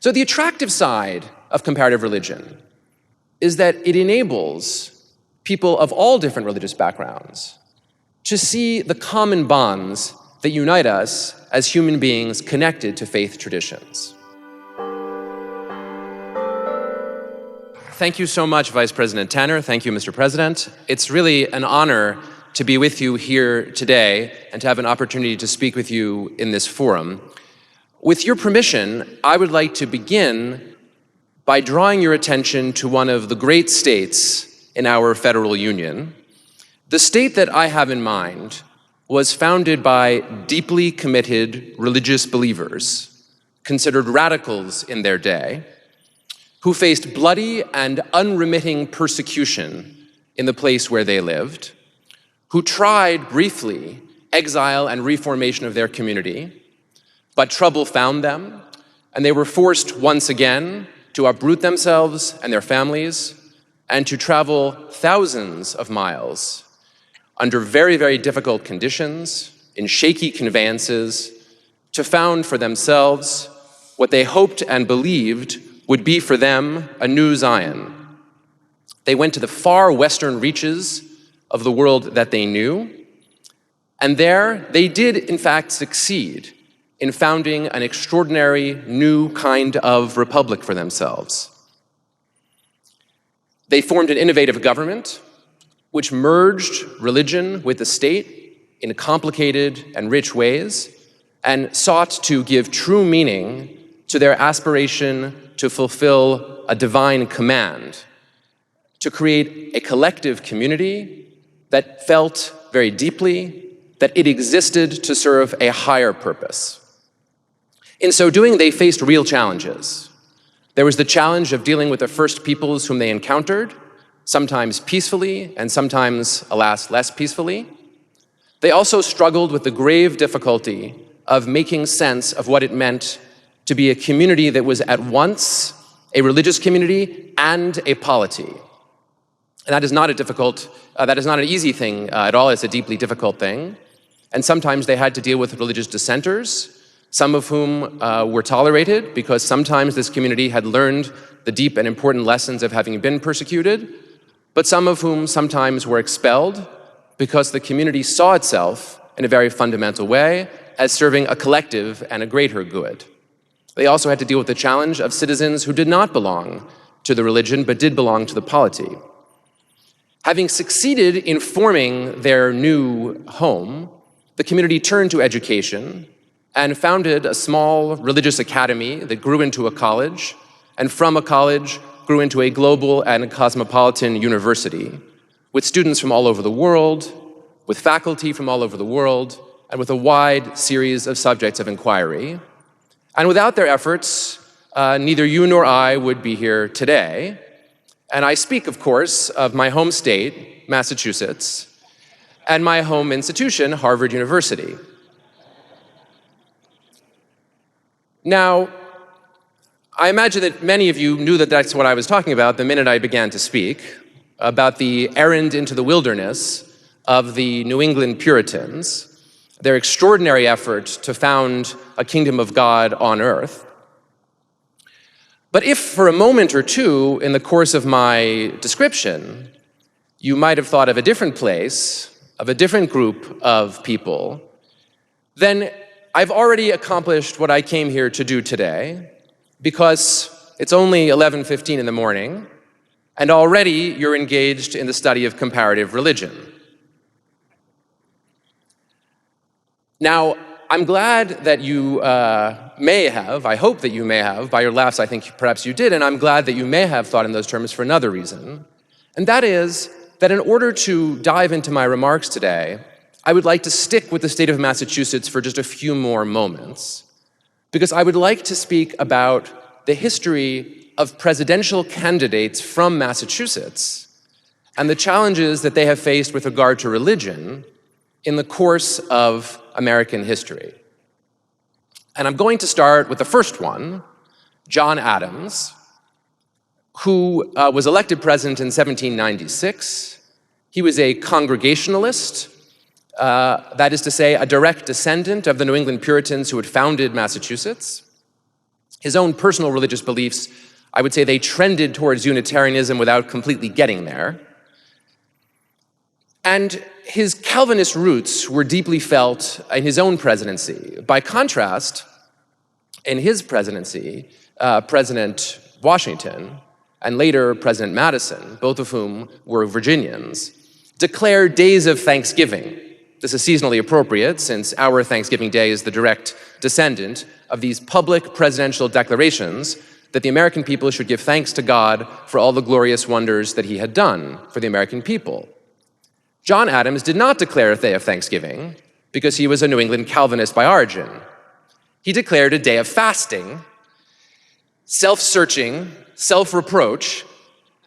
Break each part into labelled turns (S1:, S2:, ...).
S1: So the attractive side of comparative religion is that it enables people of all different religious backgrounds to see the common bonds that unite us as human beings connected to faith traditions. Thank you so much, Vice President Tanner. Thank you, Mr. President. It's really an honor to be with you here today and to have an opportunity to speak with you in this forum. With your permission, I would like to begin by drawing your attention to one of the great states in our federal union. The state that I have in mind was founded by deeply committed religious believers, considered radicals in their day, who faced bloody and unremitting persecution in the place where they lived, who tried briefly exile and reformation of their community, but trouble found them, and they were forced once again to uproot themselves and their families and to travel thousands of miles under very, very difficult conditions, in shaky conveyances, to found for themselves what they hoped and believed would be for them a new Zion. They went to the far western reaches of the world that they knew, and there they did in fact succeed in founding an extraordinary new kind of republic for themselves. They formed an innovative government which merged religion with the state in complicated and rich ways and sought to give true meaning to their aspiration to fulfill a divine command, to create a collective community that felt very deeply that it existed to serve a higher purpose. In so doing, they faced real challenges. There was the challenge of dealing with the first peoples whom they encountered, sometimes peacefully and sometimes, alas, less peacefully. They also struggled with the grave difficulty of making sense of what it meant to be a community that was at once a religious community and a polity. And that is not an easy thing at all. It's a deeply difficult thing. And sometimes they had to deal with religious dissenters, some of whom were tolerated because sometimes this community had learned the deep and important lessons of having been persecuted, but some of whom sometimes were expelled because the community saw itself in a very fundamental way as serving a collective and a greater good. They also had to deal with the challenge of citizens who did not belong to the religion but did belong to the polity. Having succeeded in forming their new home, the community turned to education and founded a small religious academy that grew into a college, and from a college grew into a global and cosmopolitan university, with students from all over the world, with faculty from all over the world, and with a wide series of subjects of inquiry. And without their efforts, neither you nor I would be here today. And I speak, of course, of my home state, Massachusetts, and my home institution, Harvard University. Now, I imagine that many of you knew that that's what I was talking about the minute I began to speak, about the errand into the wilderness of the New England Puritans, their extraordinary effort to found a kingdom of God on earth. But if for a moment or two in the course of my description, you might have thought of a different place, of a different group of people, then I've already accomplished what I came here to do today, because it's only 11:15 in the morning, and already you're engaged in the study of comparative religion. Now, I'm glad that you I hope that you may have, by your laughs I think perhaps you did, and I'm glad that you may have thought in those terms for another reason, and that is that in order to dive into my remarks today, I would like to stick with the state of Massachusetts for just a few more moments, because I would like to speak about the history of presidential candidates from Massachusetts and the challenges that they have faced with regard to religion in the course of American history. And I'm going to start with the first one, John Adams, who was elected president in 1796. He was a Congregationalist, that is to say, a direct descendant of the New England Puritans who had founded Massachusetts. His own personal religious beliefs, I would say they trended towards Unitarianism without completely getting there. And his Calvinist roots were deeply felt in his own presidency. By contrast, in his presidency, President Washington and later President Madison, both of whom were Virginians, declared days of Thanksgiving. This is seasonally appropriate since our Thanksgiving Day is the direct descendant of these public presidential declarations that the American people should give thanks to God for all the glorious wonders that he had done for the American people. John Adams did not declare a day of Thanksgiving because he was a New England Calvinist by origin. He declared a day of fasting, self-searching, self-reproach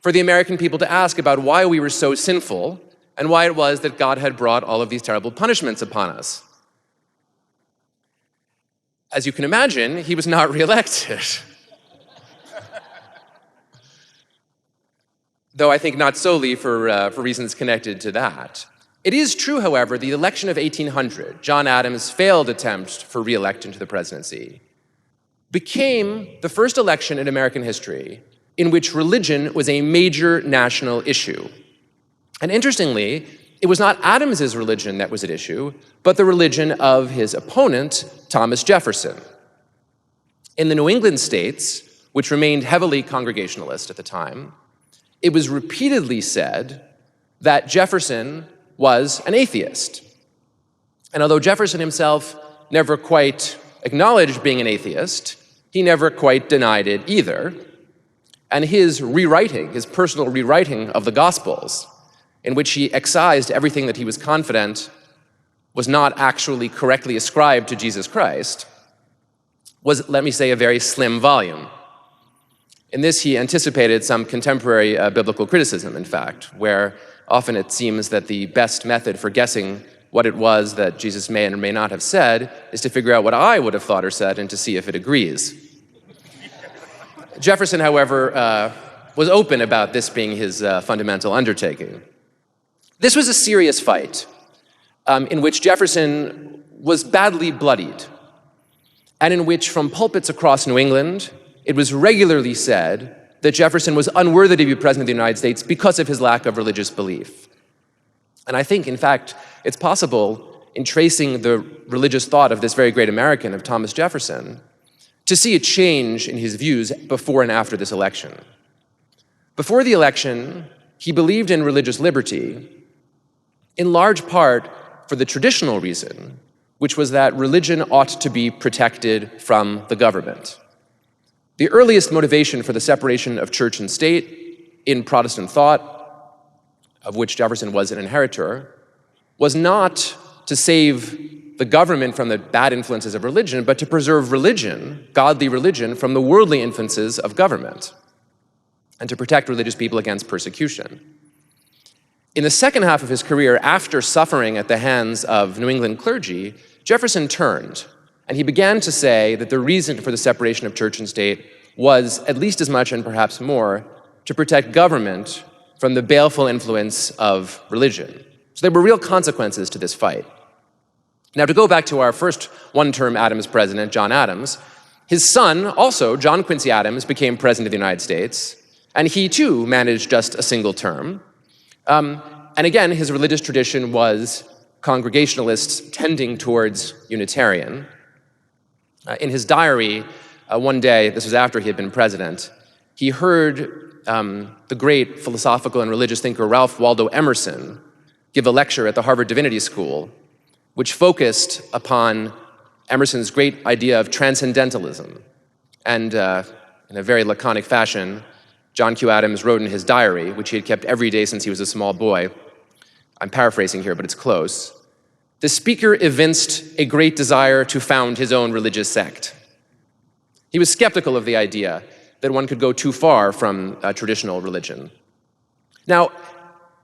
S1: for the American people to ask about why we were so sinful and why it was that God had brought all of these terrible punishments upon us. As you can imagine, he was not reelected. Though I think not solely for reasons connected to that. It is true, however, the election of 1800, John Adams' failed attempt for re-election to the presidency, became the first election in American history in which religion was a major national issue. And interestingly, it was not Adams's religion that was at issue, but the religion of his opponent, Thomas Jefferson. In the New England states, which remained heavily Congregationalist at the time, it was repeatedly said that Jefferson was an atheist. And although Jefferson himself never quite acknowledged being an atheist, he never quite denied it either. And his rewriting, his personal rewriting of the Gospels, in which he excised everything that he was confident was not actually correctly ascribed to Jesus Christ, was, let me say, a very slim volume. In this, he anticipated some contemporary biblical criticism, in fact, where often it seems that the best method for guessing what it was that Jesus may or may not have said is to figure out what I would have thought or said and to see if it agrees. Jefferson, however, was open about this being his fundamental undertaking. This was a serious fight in which Jefferson was badly bloodied, and in which, from pulpits across New England, it was regularly said that Jefferson was unworthy to be president of the United States because of his lack of religious belief. And I think, in fact, it's possible, in tracing the religious thought of this very great American, of Thomas Jefferson, to see a change in his views before and after this election. Before the election, he believed in religious liberty, in large part for the traditional reason, which was that religion ought to be protected from the government. The earliest motivation for the separation of church and state in Protestant thought, of which Jefferson was an inheritor, was not to save the government from the bad influences of religion, but to preserve religion, godly religion, from the worldly influences of government, and to protect religious people against persecution. In the second half of his career, after suffering at the hands of New England clergy, Jefferson turned, and he began to say that the reason for the separation of church and state was, at least as much and perhaps more, to protect government from the baleful influence of religion. So there were real consequences to this fight. Now, to go back to our first one-term Adams president, John Adams, his son, also John Quincy Adams, became president of the United States, and he too managed just a single term. And again, his religious tradition was Congregationalists tending towards Unitarian. In his diary, one day, this was after he had been president, he heard the great philosophical and religious thinker Ralph Waldo Emerson give a lecture at the Harvard Divinity School, which focused upon Emerson's great idea of transcendentalism. And in a very laconic fashion, John Q. Adams wrote in his diary, which he had kept every day since he was a small boy, I'm paraphrasing here, but it's close, the speaker evinced a great desire to found his own religious sect. He was skeptical of the idea that one could go too far from traditional religion. Now,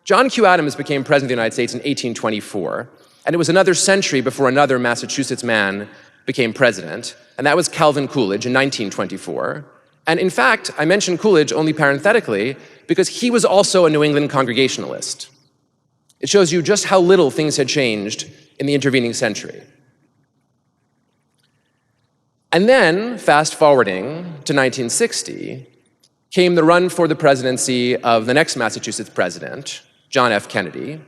S1: John Q. Adams became president of the United States in 1824, and it was another century before another Massachusetts man became president, and that was Calvin Coolidge in 1924. And in fact, I mentioned Coolidge only parenthetically because he was also a New England Congregationalist. It shows you just how little things had changed in the intervening century. And then, fast forwarding to 1960, came the run for the presidency of the next Massachusetts president, John F. Kennedy.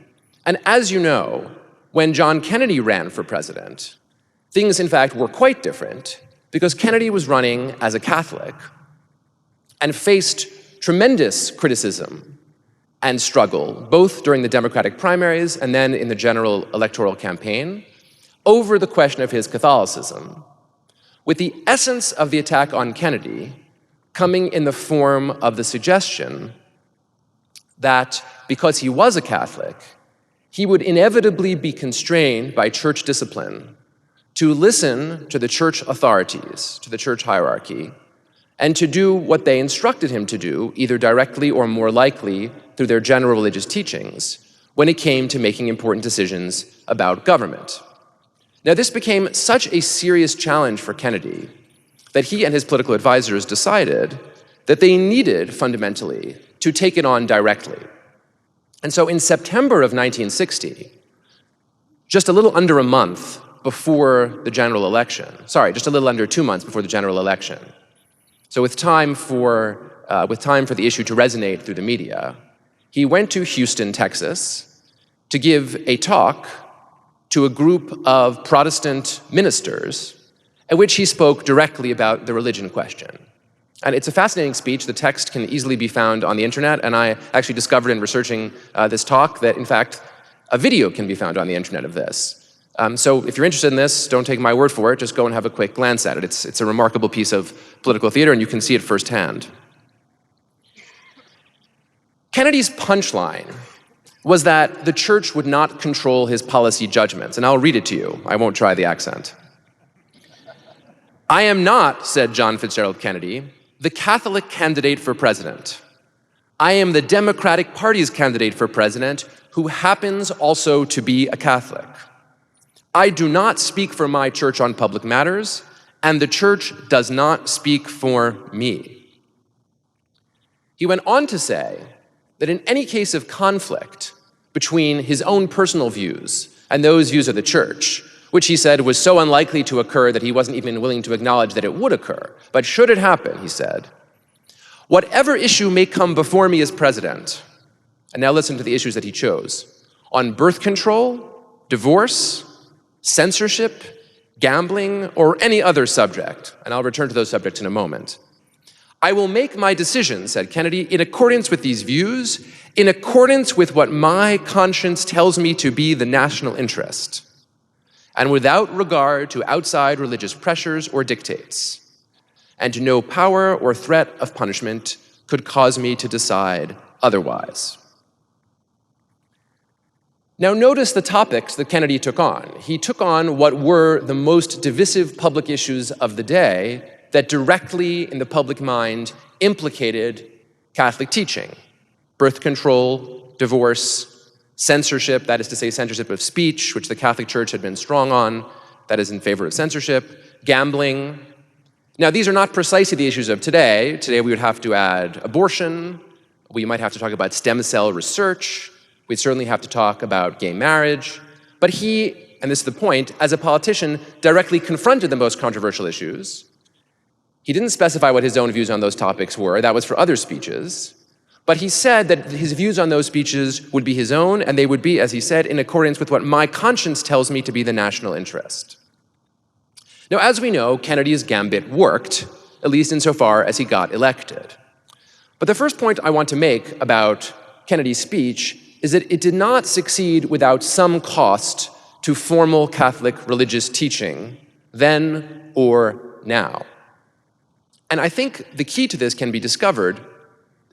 S1: And as you know, when John Kennedy ran for president, things in fact were quite different because Kennedy was running as a Catholic and faced tremendous criticism and struggle, both during the Democratic primaries and then in the general electoral campaign, over the question of his Catholicism, with the essence of the attack on Kennedy coming in the form of the suggestion that because he was a Catholic, he would inevitably be constrained by church discipline to listen to the church authorities, to the church hierarchy, and to do what they instructed him to do, either directly or more likely through their general religious teachings, when it came to making important decisions about government. Now, this became such a serious challenge for Kennedy that he and his political advisors decided that they needed, fundamentally, to take it on directly. And so in September of 1960, just a little under a month before the general election, just a little under 2 months before the general election, so with time for the issue to resonate through the media, he went to Houston, Texas, to give a talk to a group of Protestant ministers at which he spoke directly about the religion question. And it's a fascinating speech. The text can easily be found on the internet, and I actually discovered in researching this talk that, in fact, a video can be found on the internet of this. So if you're interested in this, don't take my word for it, just go and have a quick glance at it. It's a remarkable piece of political theater, and you can see it firsthand. Kennedy's punchline was that the church would not control his policy judgments, and I'll read it to you. I won't try the accent. "I am not," said John Fitzgerald Kennedy, "the Catholic candidate for president. I am the Democratic Party's candidate for president who happens also to be a Catholic. I do not speak for my church on public matters, and the church does not speak for me." He went on to say that in any case of conflict between his own personal views and those views of the church, which he said was so unlikely to occur that he wasn't even willing to acknowledge that it would occur, but should it happen, he said, "Whatever issue may come before me as president," and now listen to the issues that he chose, "on birth control, divorce, censorship, gambling, or any other subject," and I'll return to those subjects in a moment, "I will make my decisions," said Kennedy, "in accordance with these views, in accordance with what my conscience tells me to be the national interest, and without regard to outside religious pressures or dictates, and no power or threat of punishment could cause me to decide otherwise." Now notice the topics that Kennedy took on. He took on what were the most divisive public issues of the day that directly in the public mind implicated Catholic teaching: birth control, divorce, censorship, that is to say censorship of speech, which the Catholic Church had been strong on, that is in favor of censorship, gambling. Now, these are not precisely the issues of today. Today we would have to add abortion, we might have to talk about stem cell research, we'd certainly have to talk about gay marriage, but he, and this is the point, as a politician, directly confronted the most controversial issues. He didn't specify what his own views on those topics were, that was for other speeches, but he said that his views on those speeches would be his own, and they would be, as he said, in accordance with what my conscience tells me to be the national interest. Now, as we know, Kennedy's gambit worked, at least insofar as he got elected. But the first point I want to make about Kennedy's speech is that it did not succeed without some cost to formal Catholic religious teaching, then or now. And I think the key to this can be discovered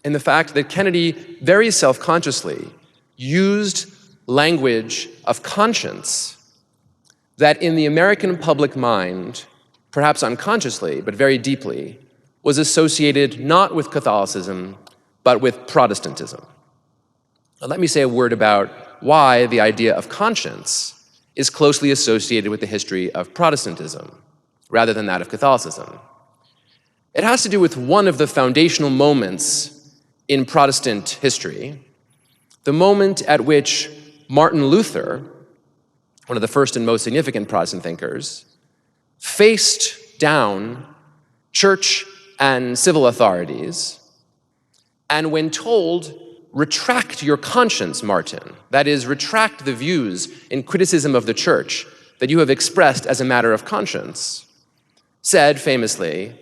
S1: in the fact that Kennedy very self-consciously used language of conscience that in the American public mind, perhaps unconsciously, but very deeply, was associated not with Catholicism, but with Protestantism. Now, let me say a word about why the idea of conscience is closely associated with the history of Protestantism, rather than that of Catholicism. It has to do with one of the foundational moments in Protestant history, the moment at which Martin Luther, one of the first and most significant Protestant thinkers, faced down church and civil authorities, and when told, retract your conscience, Martin, that is, retract the views in criticism of the church that you have expressed as a matter of conscience, said famously,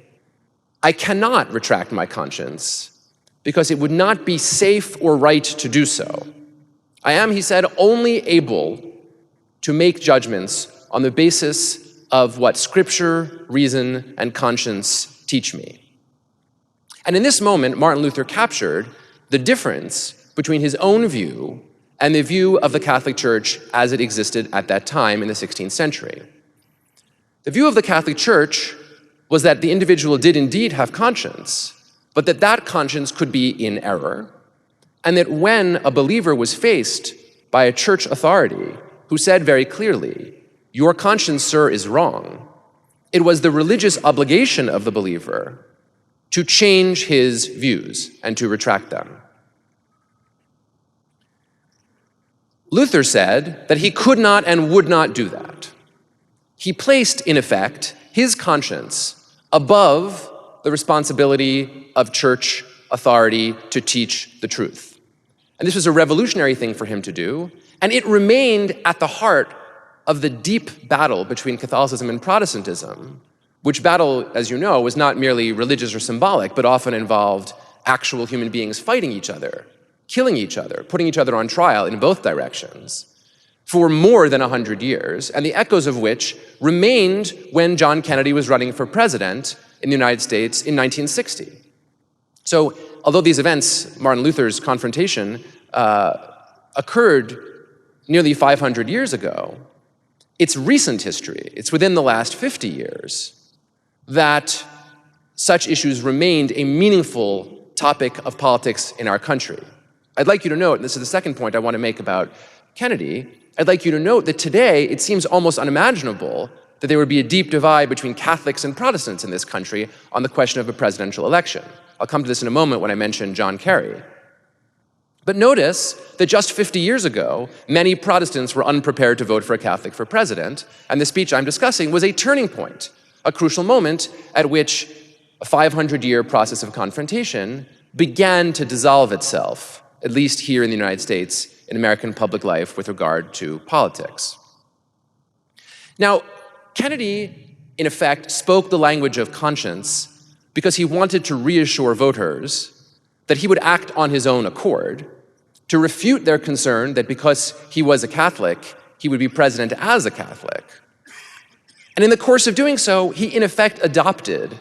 S1: I cannot retract my conscience because it would not be safe or right to do so. I am, he said, only able to make judgments on the basis of what Scripture, reason, and conscience teach me. And in this moment, Martin Luther captured the difference between his own view and the view of the Catholic Church as it existed at that time in the 16th century. The view of the Catholic Church was that the individual did indeed have conscience, but that that conscience could be in error, and that when a believer was faced by a church authority who said very clearly, your conscience, sir, is wrong, it was the religious obligation of the believer to change his views and to retract them. Luther said that he could not and would not do that. He placed, in effect, his conscience above the responsibility of church authority to teach the truth. And this was a revolutionary thing for him to do, and it remained at the heart of the deep battle between Catholicism and Protestantism, which battle, as you know, was not merely religious or symbolic, but often involved actual human beings fighting each other, killing each other, putting each other on trial in both directions for more than 100 years, and the echoes of which remained when John Kennedy was running for president in the United States in 1960. So, although these events, Martin Luther's confrontation, occurred nearly 500 years ago, it's recent history, it's within the last 50 years, that such issues remained a meaningful topic of politics in our country. I'd like you to note, and this is the second point I want to make about Kennedy, I'd like you to note that today it seems almost unimaginable that there would be a deep divide between Catholics and Protestants in this country on the question of a presidential election. I'll come to this in a moment when I mention John Kerry. But notice that just 50 years ago, many Protestants were unprepared to vote for a Catholic for president, and the speech I'm discussing was a turning point, a crucial moment at which a 500-year process of confrontation began to dissolve itself, at least here in the United States, in American public life with regard to politics. Now, Kennedy, in effect, spoke the language of conscience because he wanted to reassure voters that he would act on his own accord to refute their concern that because he was a Catholic, he would be president as a Catholic. And in the course of doing so, he in effect adopted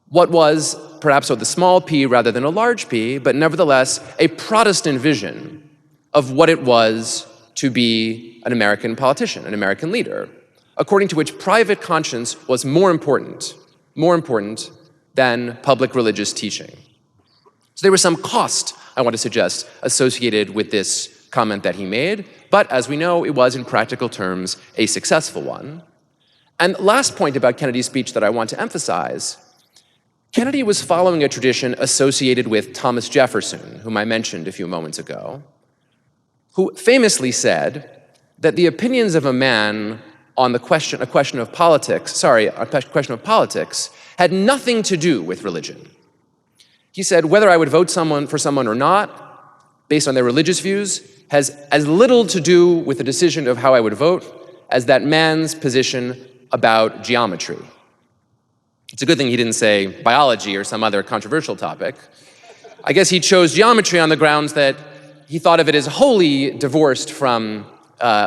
S1: what was perhaps with a small p rather than a large p, but nevertheless a Protestant vision of what it was to be an American politician, an American leader, according to which private conscience was more important than public religious teaching. So there was some cost, I want to suggest, associated with this comment that he made, but as we know, it was in practical terms a successful one. And last point about Kennedy's speech that I want to emphasize, Kennedy was following a tradition associated with Thomas Jefferson, whom I mentioned a few moments ago, who famously said that the opinions of a man on a question of politics had nothing to do with religion. He said whether I would vote for someone or not, based on their religious views, has as little to do with the decision of how I would vote as that man's position about geometry. It's a good thing he didn't say biology or some other controversial topic. I guess he chose geometry on the grounds that he thought of it as wholly divorced from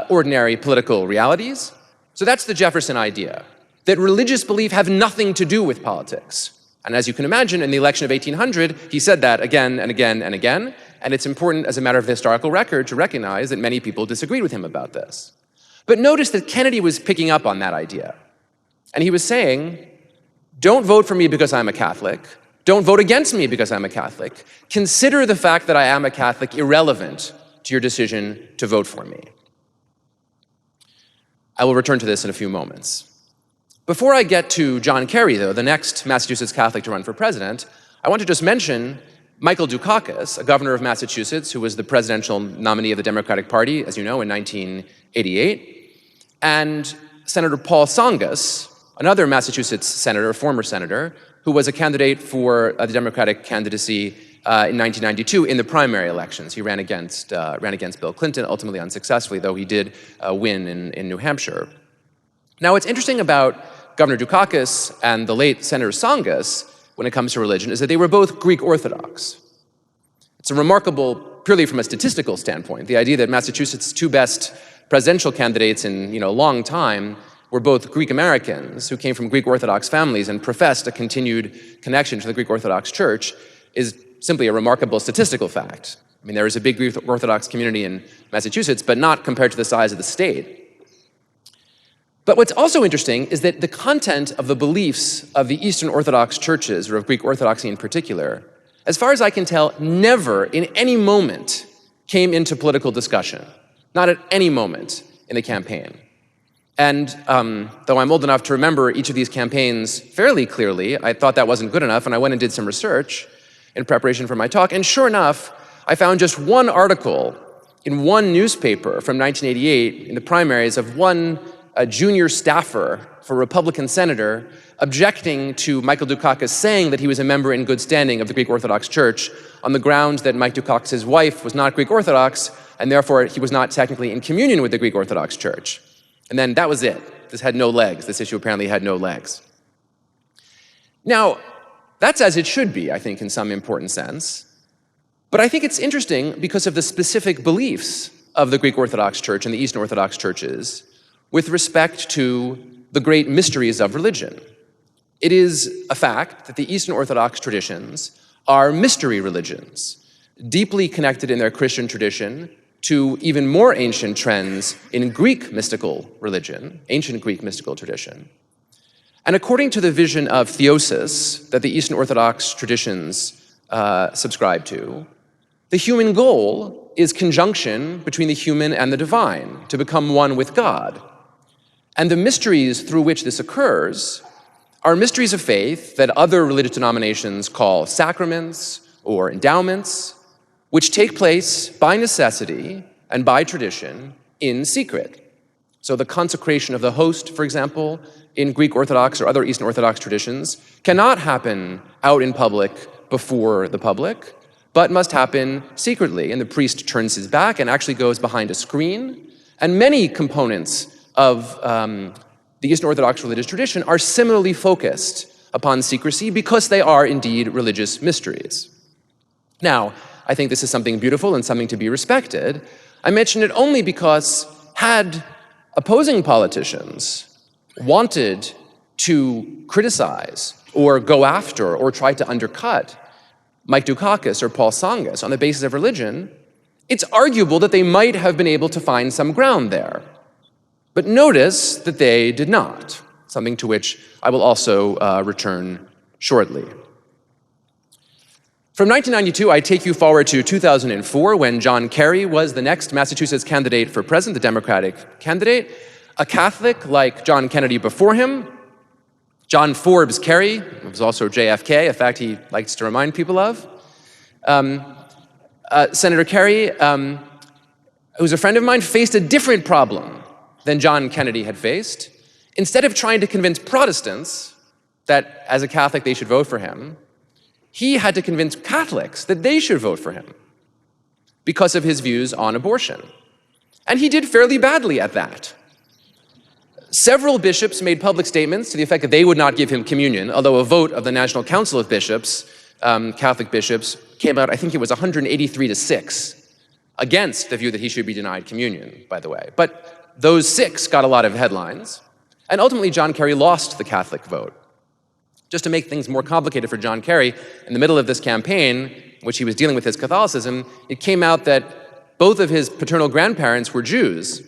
S1: ordinary political realities. So that's the Jefferson idea, that religious belief have nothing to do with politics. And as you can imagine, in the election of 1800, he said that again and again and again, and it's important as a matter of historical record to recognize that many people disagreed with him about this. But notice that Kennedy was picking up on that idea, and he was saying, don't vote for me because I'm a Catholic. Don't vote against me because I'm a Catholic. Consider the fact that I am a Catholic irrelevant to your decision to vote for me. I will return to this in a few moments. Before I get to John Kerry, though, the next Massachusetts Catholic to run for president, I want to just mention Michael Dukakis, a governor of Massachusetts who was the presidential nominee of the Democratic Party, as you know, in 1988, and Senator Paul Tsongas, another Massachusetts senator, former senator, who was a candidate for the Democratic candidacy in 1992 in the primary elections. He ran against Bill Clinton, ultimately unsuccessfully, though he did win in New Hampshire. Now, what's interesting about Governor Dukakis and the late Senator Tsongas when it comes to religion is that they were both Greek Orthodox. It's a remarkable, purely from a statistical standpoint, the idea that Massachusetts' two best presidential candidates in a long time were both Greek Americans who came from Greek Orthodox families and professed a continued connection to the Greek Orthodox Church is simply a remarkable statistical fact. I mean, there is a big Greek Orthodox community in Massachusetts, but not compared to the size of the state. But what's also interesting is that the content of the beliefs of the Eastern Orthodox churches, or of Greek Orthodoxy in particular, as far as I can tell, never in any moment came into political discussion. Not at any moment in the campaign. And though I'm old enough to remember each of these campaigns fairly clearly, I thought that wasn't good enough, and I went and did some research in preparation for my talk. And sure enough, I found just one article in one newspaper from 1988 in the primaries of one junior staffer for a Republican senator objecting to Michael Dukakis saying that he was a member in good standing of the Greek Orthodox Church on the grounds that Mike Dukakis' wife was not Greek Orthodox, and therefore he was not technically in communion with the Greek Orthodox Church. And then that was it. This had no legs. This issue apparently had no legs. Now, that's as it should be, I think, in some important sense. But I think it's interesting because of the specific beliefs of the Greek Orthodox Church and the Eastern Orthodox churches with respect to the great mysteries of religion. It is a fact that the Eastern Orthodox traditions are mystery religions, deeply connected in their Christian tradition to even more ancient trends in Greek mystical religion, ancient Greek mystical tradition. And according to the vision of theosis that the Eastern Orthodox traditions subscribe to, the human goal is conjunction between the human and the divine, to become one with God. And the mysteries through which this occurs are mysteries of faith that other religious denominations call sacraments or endowments, which take place by necessity and by tradition in secret. So the consecration of the host, for example, in Greek Orthodox or other Eastern Orthodox traditions, cannot happen out in public before the public, but must happen secretly. And the priest turns his back and actually goes behind a screen. And many components of the Eastern Orthodox religious tradition are similarly focused upon secrecy because they are indeed religious mysteries. Now, I think this is something beautiful and something to be respected. I mention it only because had opposing politicians wanted to criticize or go after or try to undercut Mike Dukakis or Paul Tsongas on the basis of religion, it's arguable that they might have been able to find some ground there. But notice that they did not, something to which I will also return shortly. From 1992, I take you forward to 2004, when John Kerry was the next Massachusetts candidate for president, the Democratic candidate, a Catholic like John Kennedy before him, John Forbes Kerry, who was also JFK, a fact he likes to remind people of. Senator Kerry, who's a friend of mine, faced a different problem than John Kennedy had faced. Instead of trying to convince Protestants that as a Catholic they should vote for him, he had to convince Catholics that they should vote for him because of his views on abortion. And he did fairly badly at that. Several bishops made public statements to the effect that they would not give him communion, although a vote of the National Council of Bishops, Catholic bishops, came out, I think it was 183-6, against the view that he should be denied communion, by the way. But those 6 got a lot of headlines, and ultimately John Kerry lost the Catholic vote. Just to make things more complicated for John Kerry, in the middle of this campaign, in which he was dealing with his Catholicism, it came out that both of his paternal grandparents were Jews,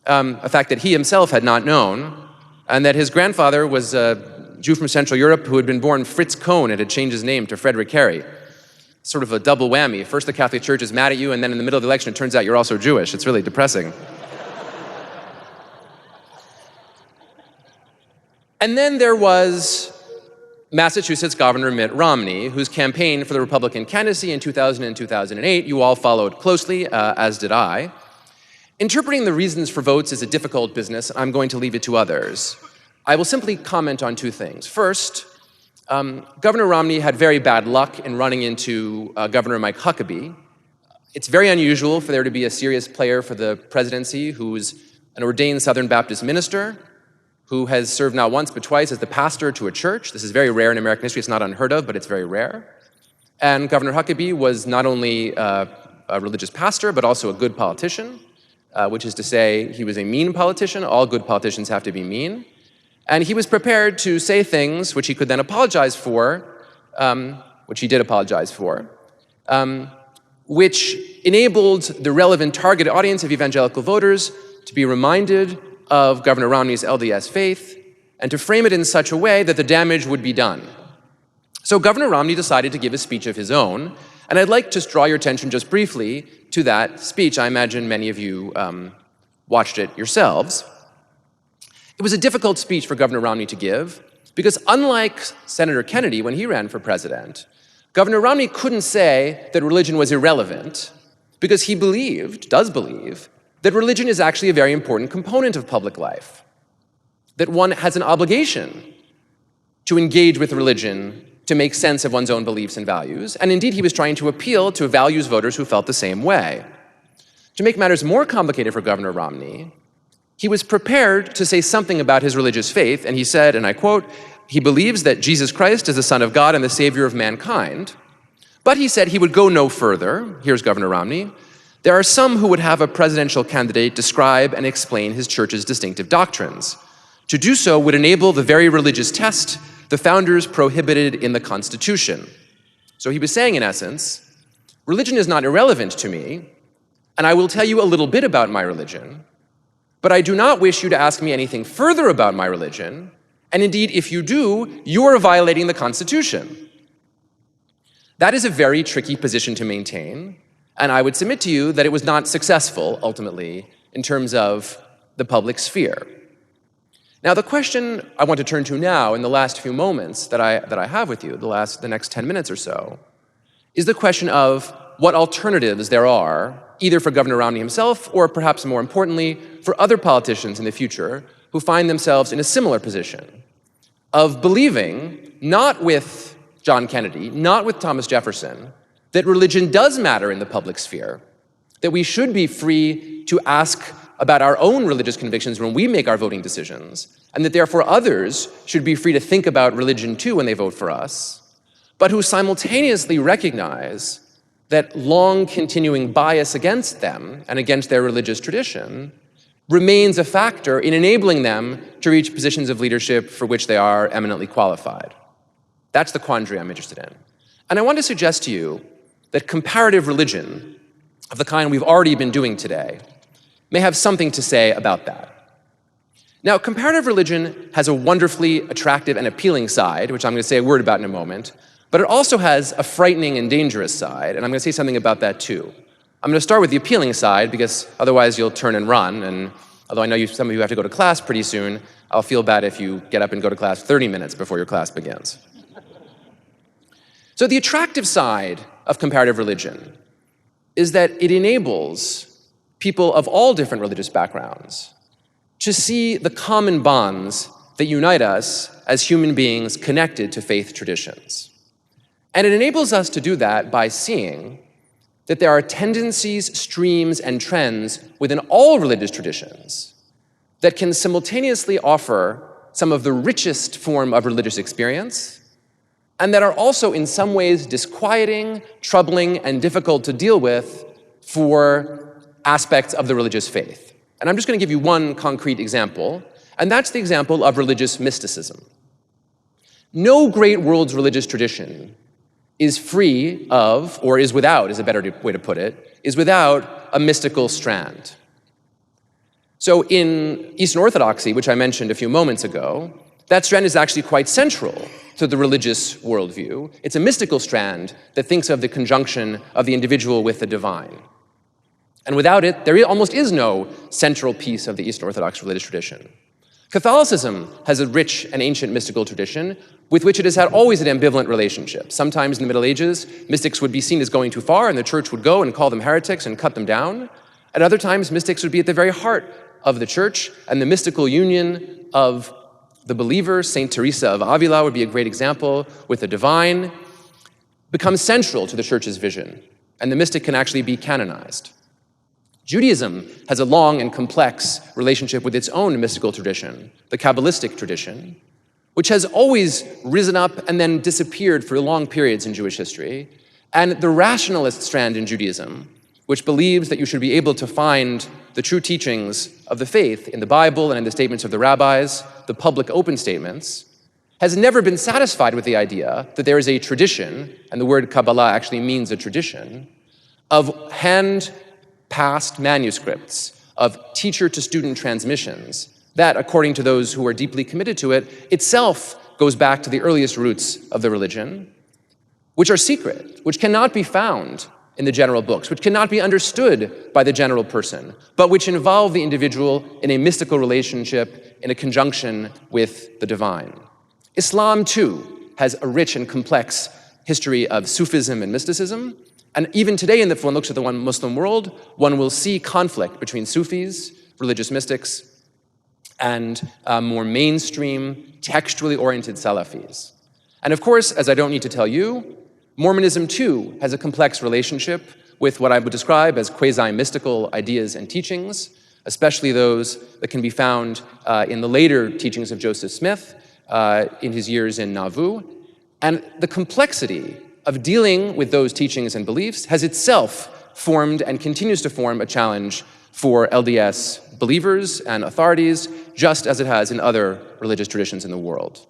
S1: a fact that he himself had not known, and that his grandfather was a Jew from Central Europe who had been born Fritz Kohn and had changed his name to Frederick Kerry. Sort of a double whammy. First the Catholic Church is mad at you, and then in the middle of the election it turns out you're also Jewish. It's really depressing. And then there was Massachusetts Governor Mitt Romney, whose campaign for the Republican candidacy in 2000 and 2008 you all followed closely, as did I. Interpreting the reasons for votes is a difficult business. I'm going to leave it to others. I will simply comment on two things. First, Governor Romney had very bad luck in running into Governor Mike Huckabee. It's very unusual for there to be a serious player for the presidency who's an ordained Southern Baptist minister, who has served not once but twice as the pastor to a church. This is very rare in American history. It's not unheard of, but it's very rare. And Governor Huckabee was not only a religious pastor, but also a good politician, which is to say he was a mean politician. All good politicians have to be mean. And he was prepared to say things which he could then apologize for, which he did apologize for, which enabled the relevant target audience of evangelical voters to be reminded of Governor Romney's LDS faith and to frame it in such a way that the damage would be done. So Governor Romney decided to give a speech of his own, and I'd like to draw your attention just briefly to that speech. I imagine many of you watched it yourselves. It was a difficult speech for Governor Romney to give because unlike Senator Kennedy when he ran for president, Governor Romney couldn't say that religion was irrelevant because he does believe, that religion is actually a very important component of public life, that one has an obligation to engage with religion to make sense of one's own beliefs and values, and indeed he was trying to appeal to values voters who felt the same way. To make matters more complicated for Governor Romney, he was prepared to say something about his religious faith, and he said, and I quote, he believes that Jesus Christ is the Son of God and the Savior of mankind, but he said he would go no further. Here's Governor Romney. There are some who would have a presidential candidate describe and explain his church's distinctive doctrines. To do so would enable the very religious test the founders prohibited in the Constitution. So he was saying, in essence, religion is not irrelevant to me, and I will tell you a little bit about my religion, but I do not wish you to ask me anything further about my religion, and indeed, if you do, you are violating the Constitution. That is a very tricky position to maintain, and I would submit to you that it was not successful, ultimately, in terms of the public sphere. Now, the question I want to turn to now in the last few moments that I have with you, the next 10 minutes or so, is the question of what alternatives there are, either for Governor Romney himself or perhaps more importantly, for other politicians in the future who find themselves in a similar position of believing, not with John Kennedy, not with Thomas Jefferson, that religion does matter in the public sphere, that we should be free to ask about our own religious convictions when we make our voting decisions, and that therefore others should be free to think about religion too when they vote for us, but who simultaneously recognize that long continuing bias against them and against their religious tradition remains a factor in enabling them to reach positions of leadership for which they are eminently qualified. That's the quandary I'm interested in. And I want to suggest to you that comparative religion, of the kind we've already been doing today, may have something to say about that. Now, comparative religion has a wonderfully attractive and appealing side, which I'm going to say a word about in a moment, but it also has a frightening and dangerous side, and I'm going to say something about that too. I'm going to start with the appealing side, because otherwise you'll turn and run, and although I know some of you have to go to class pretty soon, I'll feel bad if you get up and go to class 30 minutes before your class begins. So the attractive side of comparative religion is that it enables people of all different religious backgrounds to see the common bonds that unite us as human beings connected to faith traditions. And it enables us to do that by seeing that there are tendencies, streams, and trends within all religious traditions that can simultaneously offer some of the richest form of religious experience, and that are also in some ways disquieting, troubling, and difficult to deal with for aspects of the religious faith. And I'm just going to give you one concrete example, and that's the example of religious mysticism. No great world's religious tradition is free of, or is without, is a better way to put it, is without a mystical strand. So in Eastern Orthodoxy, which I mentioned a few moments ago, that strand is actually quite central to the religious worldview. It's a mystical strand that thinks of the conjunction of the individual with the divine. And without it, there almost is no central piece of the Eastern Orthodox religious tradition. Catholicism has a rich and ancient mystical tradition with which it has had always an ambivalent relationship. Sometimes in the Middle Ages, mystics would be seen as going too far, and the church would go and call them heretics and cut them down. At other times, mystics would be at the very heart of the church and the mystical union of The believer, Saint Teresa of Avila would be a great example, with the divine, becomes central to the church's vision, and the mystic can actually be canonized. Judaism has a long and complex relationship with its own mystical tradition, the Kabbalistic tradition, which has always risen up and then disappeared for long periods in Jewish history, and the rationalist strand in Judaism, which believes that you should be able to find the true teachings of the faith in the Bible and in the statements of the rabbis, the public open statements, has never been satisfied with the idea that there is a tradition, and the word Kabbalah actually means a tradition, of hand-passed manuscripts, of teacher-to-student transmissions, that, according to those who are deeply committed to it, itself goes back to the earliest roots of the religion, which are secret, which cannot be found in the general books, which cannot be understood by the general person, but which involve the individual in a mystical relationship, in a conjunction with the divine. Islam, too, has a rich and complex history of Sufism and mysticism, and even today, if one looks at the Muslim world, one will see conflict between Sufis, religious mystics, and more mainstream, textually oriented Salafis. And of course, as I don't need to tell you, Mormonism, too, has a complex relationship with what I would describe as quasi-mystical ideas and teachings, especially those that can be found in the later teachings of Joseph Smith in his years in Nauvoo. And the complexity of dealing with those teachings and beliefs has itself formed and continues to form a challenge for LDS believers and authorities, just as it has in other religious traditions in the world.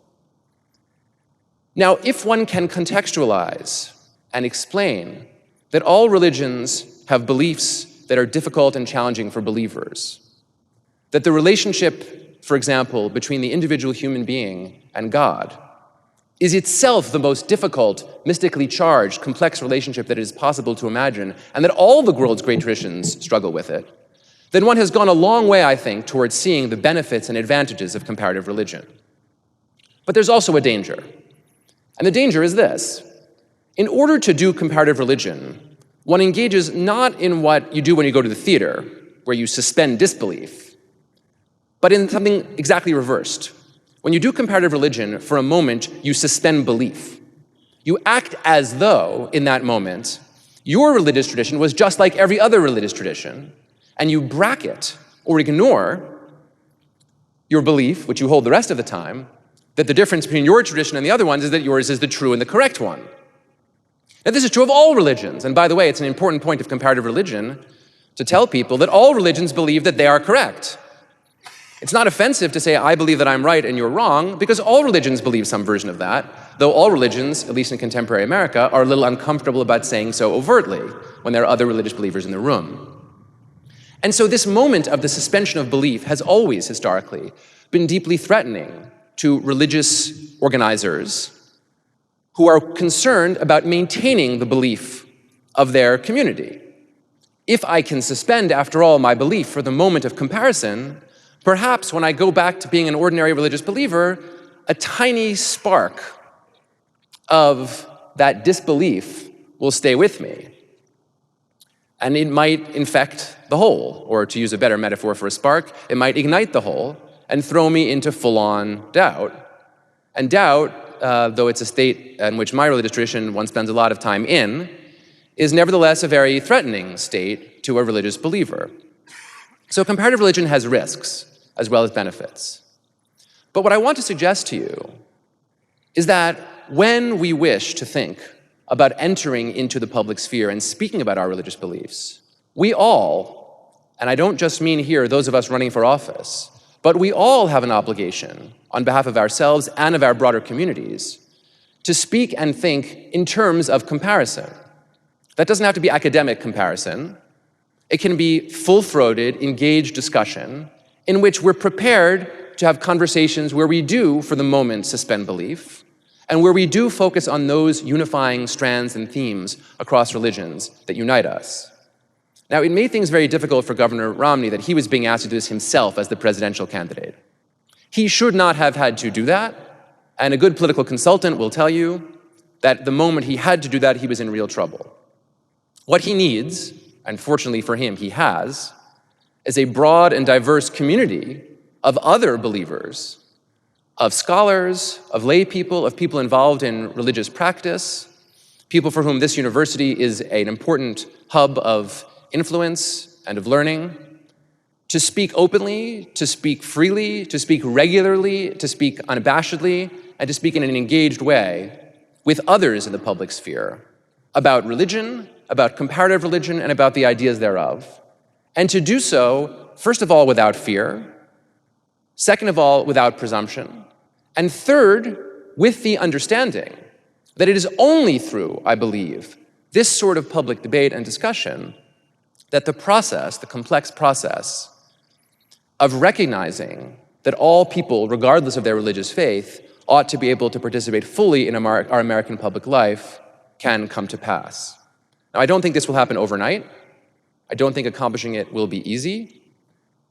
S1: Now, if one can contextualize and explain that all religions have beliefs that are difficult and challenging for believers, that the relationship, for example, between the individual human being and God is itself the most difficult, mystically charged, complex relationship that it is possible to imagine, and that all the world's great traditions struggle with it, then one has gone a long way, I think, towards seeing the benefits and advantages of comparative religion. But there's also a danger. And the danger is this. In order to do comparative religion, one engages not in what you do when you go to the theater, where you suspend disbelief, but in something exactly reversed. When you do comparative religion, for a moment, you suspend belief. You act as though, in that moment, your religious tradition was just like every other religious tradition, and you bracket or ignore your belief, which you hold the rest of the time, that the difference between your tradition and the other ones is that yours is the true and the correct one. Now, this is true of all religions. And by the way, it's an important point of comparative religion to tell people that all religions believe that they are correct. It's not offensive to say, I believe that I'm right and you're wrong, because all religions believe some version of that, though all religions, at least in contemporary America, are a little uncomfortable about saying so overtly when there are other religious believers in the room. And so this moment of the suspension of belief has always, historically, been deeply threatening to religious organizers who are concerned about maintaining the belief of their community. If I can suspend, after all, my belief for the moment of comparison, perhaps when I go back to being an ordinary religious believer, a tiny spark of that disbelief will stay with me. And it might infect the whole, or to use a better metaphor for a spark, it might ignite the whole and throw me into full-on doubt. And doubt, though it's a state in which my religious tradition one spends a lot of time in, is nevertheless a very threatening state to a religious believer. So comparative religion has risks as well as benefits. But what I want to suggest to you is that when we wish to think about entering into the public sphere and speaking about our religious beliefs, we all, and I don't just mean here those of us running for office, but we all have an obligation on behalf of ourselves and of our broader communities to speak and think in terms of comparison. That doesn't have to be academic comparison. It can be full-throated, engaged discussion in which we're prepared to have conversations where we do, for the moment, suspend belief, and where we do focus on those unifying strands and themes across religions that unite us. Now, it made things very difficult for Governor Romney that he was being asked to do this himself as the presidential candidate. He should not have had to do that, and a good political consultant will tell you that the moment he had to do that, he was in real trouble. What he needs, and fortunately for him, he has, is a broad and diverse community of other believers of scholars, of lay people, of people involved in religious practice, people for whom this university is an important hub of influence and of learning, to speak openly, to speak freely, to speak regularly, to speak unabashedly, and to speak in an engaged way with others in the public sphere about religion, about comparative religion, and about the ideas thereof. And to do so, first of all, without fear, second of all, without presumption, and third, with the understanding that it is only through, I believe, this sort of public debate and discussion that the process, the complex process of recognizing that all people, regardless of their religious faith, ought to be able to participate fully in our American public life can come to pass. Now, I don't think this will happen overnight. I don't think accomplishing it will be easy.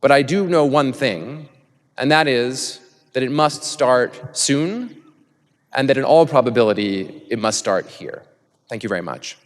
S1: But I do know one thing, and that is that it must start soon, and that in all probability, it must start here. Thank you very much.